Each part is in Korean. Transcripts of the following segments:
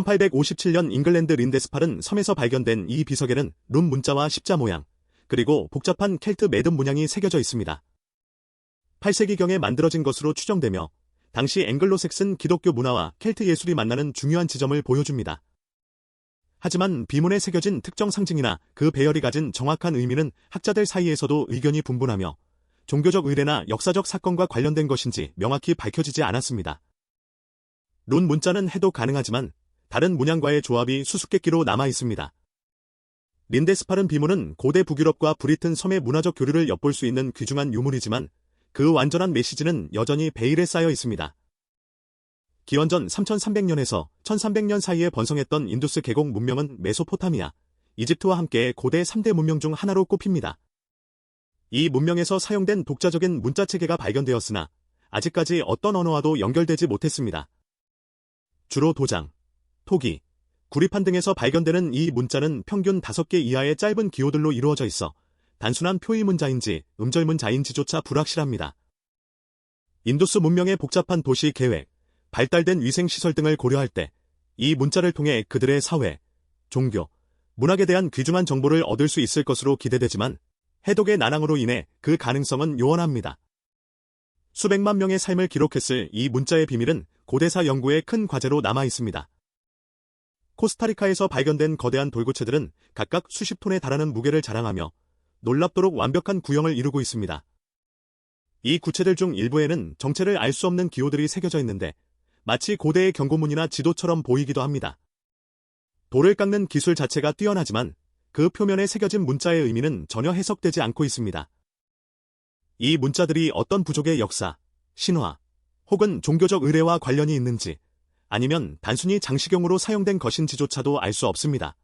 1857년 잉글랜드 린데스팔은 섬에서 발견된 이 비석에는 룬 문자와 십자 모양, 그리고 복잡한 켈트 매듭 문양이 새겨져 있습니다. 8세기경에 만들어진 것으로 추정되며 당시 앵글로색슨 기독교 문화와 켈트 예술이 만나는 중요한 지점을 보여줍니다. 하지만 비문에 새겨진 특정 상징이나 그 배열이 가진 정확한 의미는 학자들 사이에서도 의견이 분분하며 종교적 의례나 역사적 사건과 관련된 것인지 명확히 밝혀지지 않았습니다. 룬 문자는 해도 가능하지만 다른 문양과의 조합이 수수께끼로 남아 있습니다. 린데스팔은 비문은 고대 북유럽과 브리튼 섬의 문화적 교류를 엿볼 수 있는 귀중한 유물이지만 그 완전한 메시지는 여전히 베일에 쌓여 있습니다. 기원전 3300년에서 1300년 사이에 번성했던 인두스 계곡 문명은 메소포타미아, 이집트와 함께 고대 3대 문명 중 하나로 꼽힙니다. 이 문명에서 사용된 독자적인 문자 체계가 발견되었으나 아직까지 어떤 언어와도 연결되지 못했습니다. 주로 도장, 토기, 구리판 등에서 발견되는 이 문자는 평균 5개 이하의 짧은 기호들로 이루어져 있어 단순한 표의 문자인지 음절 문자인지조차 불확실합니다. 인두스 문명의 복잡한 도시 계획, 발달된 위생시설 등을 고려할 때 이 문자를 통해 그들의 사회, 종교, 문학에 대한 귀중한 정보를 얻을 수 있을 것으로 기대되지만 해독의 난항으로 인해 그 가능성은 요원합니다. 수백만 명의 삶을 기록했을 이 문자의 비밀은 고대사 연구의 큰 과제로 남아 있습니다. 코스타리카에서 발견된 거대한 돌구체들은 각각 수십 톤에 달하는 무게를 자랑하며 놀랍도록 완벽한 구형을 이루고 있습니다. 이 구체들 중 일부에는 정체를 알 수 없는 기호들이 새겨져 있는데 마치 고대의 경고문이나 지도처럼 보이기도 합니다. 돌을 깎는 기술 자체가 뛰어나지만 그 표면에 새겨진 문자의 의미는 전혀 해석되지 않고 있습니다. 이 문자들이 어떤 부족의 역사, 신화, 혹은 종교적 의례와 관련이 있는지 아니면 단순히 장식용으로 사용된 것인지조차도 알 수 없습니다.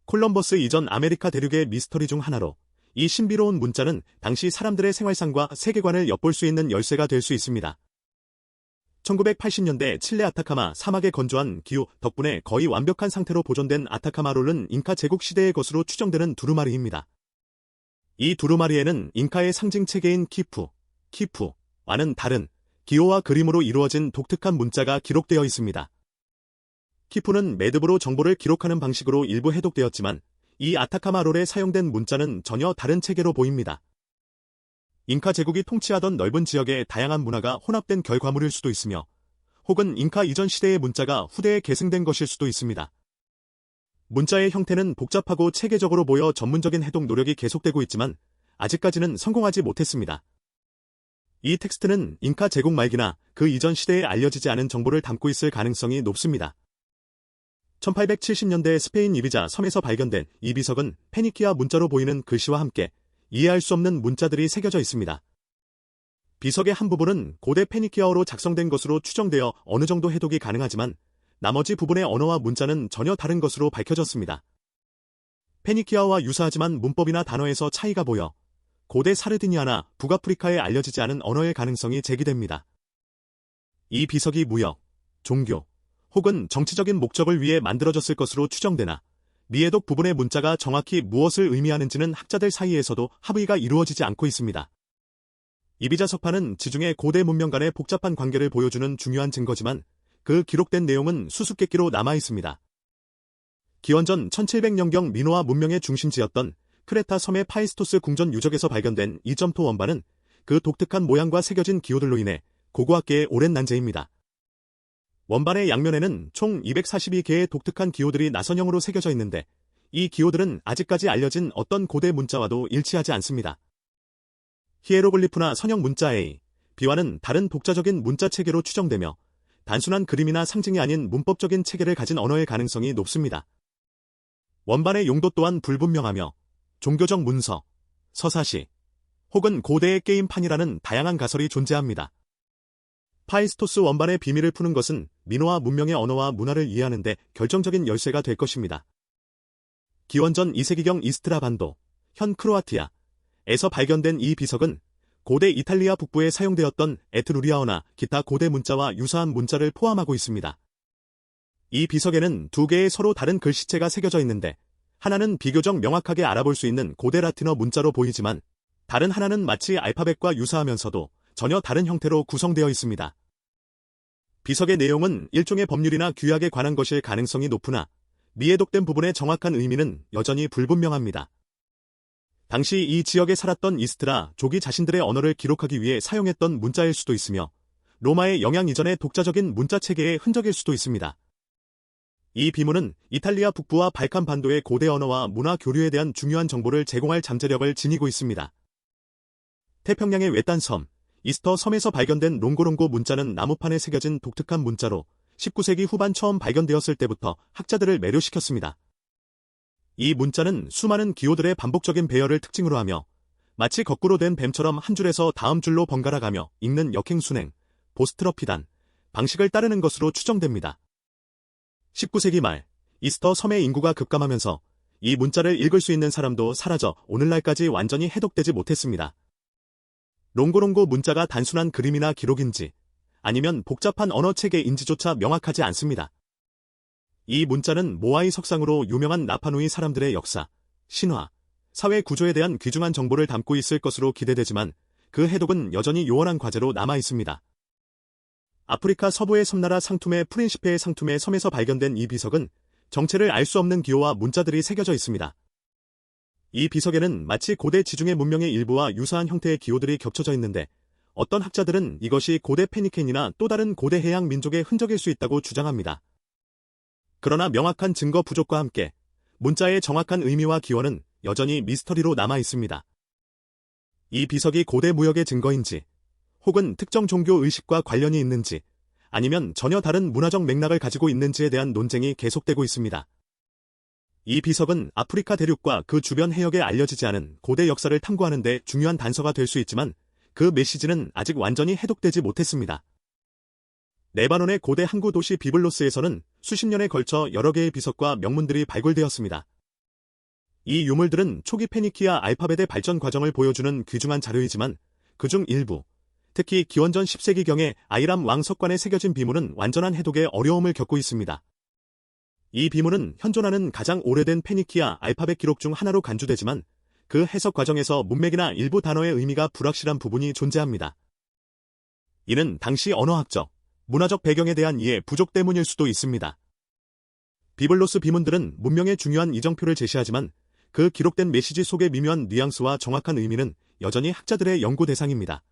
콜럼버스 이전 아메리카 대륙의 미스터리 중 하나로 이 신비로운 문자는 당시 사람들의 생활상과 세계관을 엿볼 수 있는 열쇠가 될 수 있습니다. 1980년대 칠레 아타카마 사막의 건조한 기후 덕분에 거의 완벽한 상태로 보존된 아타카마롤은 잉카 제국 시대의 것으로 추정되는 두루마리입니다. 이 두루마리에는 잉카의 상징 체계인 키푸와는 다른 기호와 그림으로 이루어진 독특한 문자가 기록되어 있습니다. 키푸는 매듭으로 정보를 기록하는 방식으로 일부 해독되었지만 이 아타카마롤에 사용된 문자는 전혀 다른 체계로 보입니다. 잉카 제국이 통치하던 넓은 지역의 다양한 문화가 혼합된 결과물일 수도 있으며 혹은 잉카 이전 시대의 문자가 후대에 계승된 것일 수도 있습니다. 문자의 형태는 복잡하고 체계적으로 보여 전문적인 해독 노력이 계속되고 있지만 아직까지는 성공하지 못했습니다. 이 텍스트는 잉카 제국 말기나 그 이전 시대에 알려지지 않은 정보를 담고 있을 가능성이 높습니다. 1870년대 스페인 이비자 섬에서 발견된 이 비석은 페니키아 문자로 보이는 글씨와 함께 이해할 수 없는 문자들이 새겨져 있습니다. 비석의 한 부분은 고대 페니키아어로 작성된 것으로 추정되어 어느 정도 해독이 가능하지만 나머지 부분의 언어와 문자는 전혀 다른 것으로 밝혀졌습니다. 페니키아어와 유사하지만 문법이나 단어에서 차이가 보여 고대 사르디니아나 북아프리카에 알려지지 않은 언어의 가능성이 제기됩니다. 이 비석이 무역, 종교, 혹은 정치적인 목적을 위해 만들어졌을 것으로 추정되나 미해독 부분의 문자가 정확히 무엇을 의미하는지는 학자들 사이에서도 합의가 이루어지지 않고 있습니다. 이비자 석판은 지중해 고대 문명 간의 복잡한 관계를 보여주는 중요한 증거지만 그 기록된 내용은 수수께끼로 남아 있습니다. 기원전 1700년경 미노아 문명의 중심지였던 크레타 섬의 파이스토스 궁전 유적에서 발견된 2.토 원반은 그 독특한 모양과 새겨진 기호들로 인해 고고학계의 오랜 난제입니다. 원반의 양면에는 총 242개의 독특한 기호들이 나선형으로 새겨져 있는데 이 기호들은 아직까지 알려진 어떤 고대 문자와도 일치하지 않습니다. 히에로글리프나 선형 문자 A, B와는 다른 독자적인 문자 체계로 추정되며 단순한 그림이나 상징이 아닌 문법적인 체계를 가진 언어의 가능성이 높습니다. 원반의 용도 또한 불분명하며 종교적 문서, 서사시, 혹은 고대의 게임판이라는 다양한 가설이 존재합니다. 파이스토스 원반의 비밀을 푸는 것은 미노아 문명의 언어와 문화를 이해하는 데 결정적인 열쇠가 될 것입니다. 기원전 2세기경 이스트라반도, 현 크로아티아에서 발견된 이 비석은 고대 이탈리아 북부에 사용되었던 에트루리아어나 기타 고대 문자와 유사한 문자를 포함하고 있습니다. 이 비석에는 두 개의 서로 다른 글씨체가 새겨져 있는데 하나는 비교적 명확하게 알아볼 수 있는 고대 라틴어 문자로 보이지만 다른 하나는 마치 알파벳과 유사하면서도 전혀 다른 형태로 구성되어 있습니다. 비석의 내용은 일종의 법률이나 규약에 관한 것일 가능성이 높으나 미해독된 부분의 정확한 의미는 여전히 불분명합니다. 당시 이 지역에 살았던 이스트라 족이 자신들의 언어를 기록하기 위해 사용했던 문자일 수도 있으며 로마의 영향 이전의 독자적인 문자 체계의 흔적일 수도 있습니다. 이 비문은 이탈리아 북부와 발칸 반도의 고대 언어와 문화 교류에 대한 중요한 정보를 제공할 잠재력을 지니고 있습니다. 태평양의 외딴 섬, 이스터 섬에서 발견된 롱고롱고 문자는 나무판에 새겨진 독특한 문자로 19세기 후반 처음 발견되었을 때부터 학자들을 매료시켰습니다. 이 문자는 수많은 기호들의 반복적인 배열을 특징으로 하며 마치 거꾸로 된 뱀처럼 한 줄에서 다음 줄로 번갈아 가며 읽는 역행순행, 보스트러피단 방식을 따르는 것으로 추정됩니다. 19세기 말 이스터 섬의 인구가 급감하면서 이 문자를 읽을 수 있는 사람도 사라져 오늘날까지 완전히 해독되지 못했습니다. 롱고롱고 문자가 단순한 그림이나 기록인지 아니면 복잡한 언어체계인지조차 명확하지 않습니다. 이 문자는 모아이 석상으로 유명한 라파누이 사람들의 역사, 신화, 사회 구조에 대한 귀중한 정보를 담고 있을 것으로 기대되지만 그 해독은 여전히 요원한 과제로 남아 있습니다. 아프리카 서부의 섬나라 상툼의 프린시페의 상툼의 섬에서 발견된 이 비석은 정체를 알 수 없는 기호와 문자들이 새겨져 있습니다. 이 비석에는 마치 고대 지중해 문명의 일부와 유사한 형태의 기호들이 겹쳐져 있는데 어떤 학자들은 이것이 고대 페니케인이나 또 다른 고대 해양 민족의 흔적일 수 있다고 주장합니다. 그러나 명확한 증거 부족과 함께 문자의 정확한 의미와 기원은 여전히 미스터리로 남아 있습니다. 이 비석이 고대 무역의 증거인지 혹은 특정 종교 의식과 관련이 있는지 아니면 전혀 다른 문화적 맥락을 가지고 있는지에 대한 논쟁이 계속되고 있습니다. 이 비석은 아프리카 대륙과 그 주변 해역에 알려지지 않은 고대 역사를 탐구하는 데 중요한 단서가 될 수 있지만 그 메시지는 아직 완전히 해독되지 못했습니다. 레바논의 고대 항구 도시 비블로스에서는 수십 년에 걸쳐 여러 개의 비석과 명문들이 발굴되었습니다. 이 유물들은 초기 페니키아 알파벳의 발전 과정을 보여주는 귀중한 자료이지만 그중 일부, 특히 기원전 10세기경의 아이람 왕 석관에 새겨진 비문은 완전한 해독에 어려움을 겪고 있습니다. 이 비문은 현존하는 가장 오래된 페니키아 알파벳 기록 중 하나로 간주되지만 그 해석 과정에서 문맥이나 일부 단어의 의미가 불확실한 부분이 존재합니다. 이는 당시 언어학적, 문화적 배경에 대한 이해 부족 때문일 수도 있습니다. 비블로스 비문들은 문명의 중요한 이정표를 제시하지만 그 기록된 메시지 속의 미묘한 뉘앙스와 정확한 의미는 여전히 학자들의 연구 대상입니다.